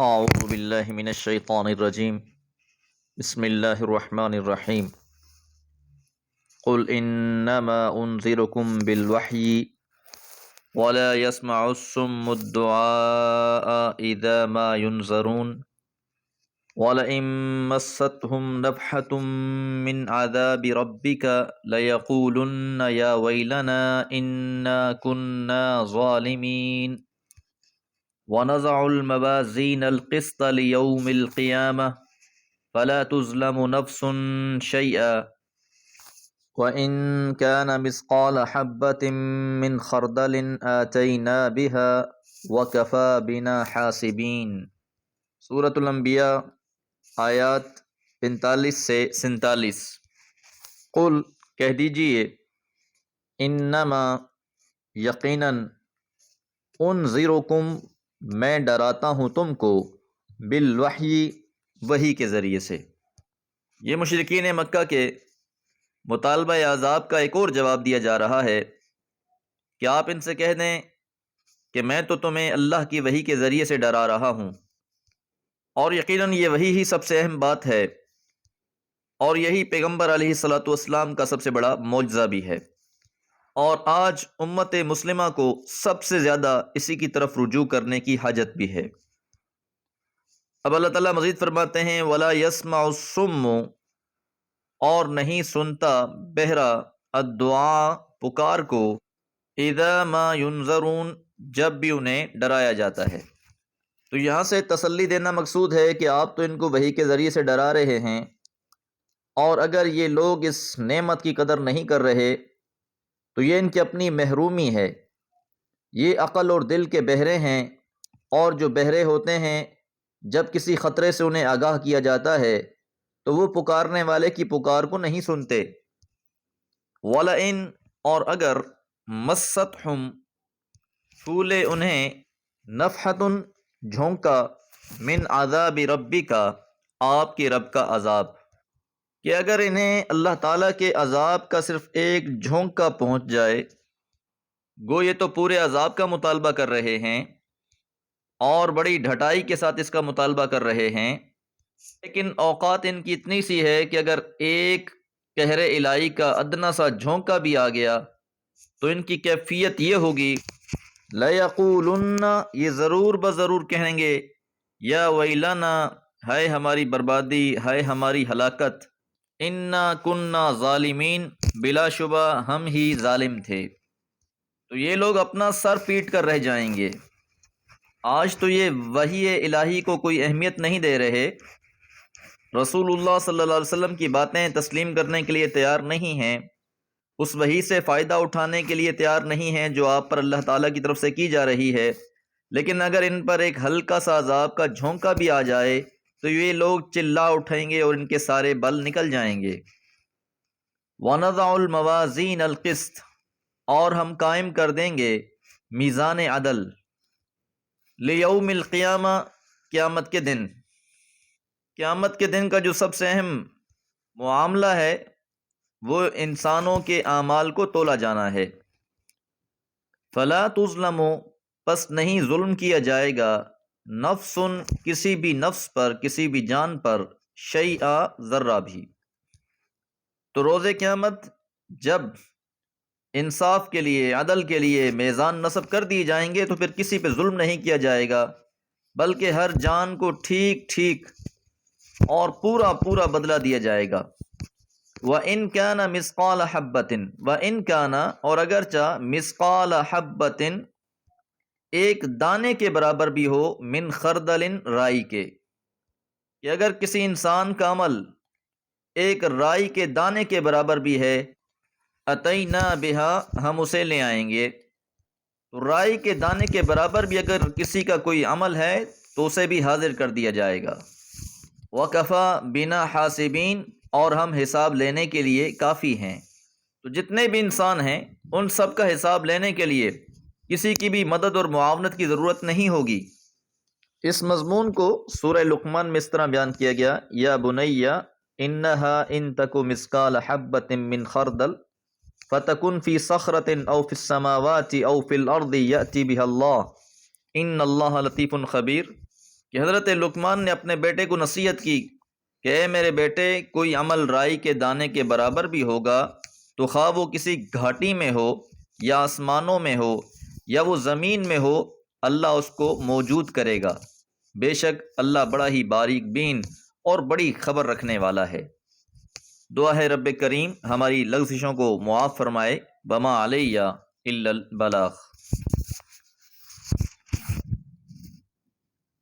اعوذ باللہ من الشیطان الرجیم بسم اللہ الرحمن الرحیم قل انما انذرکم بالوحی ولا يسمع الصم الدعاء اذا ما ينذرون ولئن مستهم نفحة من عذاب ربك ليقولن يا ويلنا إنا كنا ظالمين ونضع الموازين القسط ليوم القيامة فلا تظلم نفس شيئا وإن كان مثقال حبة من خردل آتينا بها وكفى بنا حاسبين۔ سورۃ الانبیاء آیات 45 سے 47۔ قل کہہ دیجئے، انما یقیناً، انذرکم میں ڈراتا ہوں تم کو، بالوحی وحی کے ذریعے سے۔ یہ مشرکین مکہ کے مطالبہ عذاب کا ایک اور جواب دیا جا رہا ہے کہ آپ ان سے کہہ دیں کہ میں تو تمہیں اللہ کی وحی کے ذریعے سے ڈرا رہا ہوں، اور یقیناً یہ وحی ہی سب سے اہم بات ہے، اور یہی پیغمبر علیہ الصلاۃ والسلام کا سب سے بڑا معجزہ بھی ہے، اور آج امت مسلمہ کو سب سے زیادہ اسی کی طرف رجوع کرنے کی حاجت بھی ہے۔ اب اللہ تعالیٰ مزید فرماتے ہیں وَلَا يَسْمَعُ الصُّمُّ، اور نہیں سنتا بہرا، الدعاء پکار کو، اذا ما ينذرون جب بھی انہیں ڈرایا جاتا ہے۔ تو یہاں سے تسلی دینا مقصود ہے کہ آپ تو ان کو وحی کے ذریعے سے ڈرا رہے ہیں، اور اگر یہ لوگ اس نعمت کی قدر نہیں کر رہے تو یہ ان کی اپنی محرومی ہے، یہ عقل اور دل کے بہرے ہیں، اور جو بہرے ہوتے ہیں جب کسی خطرے سے انہیں آگاہ کیا جاتا ہے تو وہ پکارنے والے کی پکار کو نہیں سنتے۔ وَلَئِن، اور اگر، مَسَّتْهُمْ چھولے انہیں، نفحۃ جھونکا، من عذاب ربک آپ کے رب کا عذاب، کہ اگر انہیں اللہ تعالیٰ کے عذاب کا صرف ایک جھونکا پہنچ جائے، گو یہ تو پورے عذاب کا مطالبہ کر رہے ہیں اور بڑی ڈھٹائی کے ساتھ اس کا مطالبہ کر رہے ہیں، لیکن اوقات ان کی اتنی سی ہے کہ اگر ایک قہر الہی کا ادنا سا جھونکا بھی آ گیا تو ان کی کیفیت یہ ہوگی، لَيَقُولُنَّ یہ ضرور بضرور کہیں گے، یا ویلنا ہائے ہماری بربادی، ہائے ہماری ہلاکت، انا کننا ظالمین بلا شبہ ہم ہی ظالم تھے۔ تو یہ لوگ اپنا سر پیٹ کر رہ جائیں گے۔ آج تو یہ وحی الہی کو کوئی اہمیت نہیں دے رہے، رسول اللہ صلی اللہ علیہ وسلم کی باتیں تسلیم کرنے کے لیے تیار نہیں ہیں، اس وحی سے فائدہ اٹھانے کے لیے تیار نہیں ہیں جو آپ پر اللہ تعالیٰ کی طرف سے کی جا رہی ہے، لیکن اگر ان پر ایک ہلکا سا عذاب کا جھونکا بھی آ جائے تو یہ لوگ چلا اٹھیں گے اور ان کے سارے بل نکل جائیں گے۔ وَنَضَعُ الْمَوَازِينَ الْقِسْطَ، اور ہم قائم کر دیں گے میزان عدل، لیوم القیامہ قیامت کے دن۔ قیامت کے دن کا جو سب سے اہم معاملہ ہے وہ انسانوں کے اعمال کو تولا جانا ہے۔ فلا تظلم، پس نہیں ظلم کیا جائے گا، نفس کسی بھی نفس پر، کسی بھی جان پر، شیئا ذرہ بھی۔ تو روز قیامت جب انصاف کے لیے، عدل کے لیے میزان نصب کر دیے جائیں گے تو پھر کسی پہ ظلم نہیں کیا جائے گا، بلکہ ہر جان کو ٹھیک ٹھیک اور پورا پورا بدلہ دیا جائے گا۔ وَإِن كَانَ مِثْقَالَ حَبَّةٍ، وَإِن كَانَ، اور اگرچہ، مِثْقَالَ حَبَّةٍ ایک دانے کے برابر بھی ہو، من خردل رائی کے، کہ اگر کسی انسان کا عمل ایک رائی کے دانے کے برابر بھی ہے، اتینا بہا ہم اسے لے آئیں گے۔ تو رائی کے دانے کے برابر بھی اگر کسی کا کوئی عمل ہے تو اسے بھی حاضر کر دیا جائے گا۔ وَكَفَى بِنَا حَاسِبِينَ، اور ہم حساب لینے کے لیے کافی ہیں۔ تو جتنے بھی انسان ہیں ان سب کا حساب لینے کے لیے کسی کی بھی مدد اور معاونت کی ضرورت نہیں ہوگی۔ اس مضمون کو سورہ لقمان میں اس طرح بیان کیا گیا، یا بنی انہا ان تک مثقال حبۃ من خردل فتکن فی صخرۃ او فی السماوات او فی الارض یأتی بها اللہ ان اللہ لطیف خبیر۔ کہ حضرت لقمان نے اپنے بیٹے کو نصیحت کی کہ اے میرے بیٹے، کوئی عمل رائی کے دانے کے برابر بھی ہوگا تو خواہ وہ کسی گھاٹی میں ہو یا آسمانوں میں ہو یا وہ زمین میں ہو، اللہ اس کو موجود کرے گا۔ بے شک اللہ بڑا ہی باریک بین اور بڑی خبر رکھنے والا ہے۔ دعا ہے رب کریم ہماری لغزشوں کو معاف فرمائے۔ وما علیہ الا البلاغ۔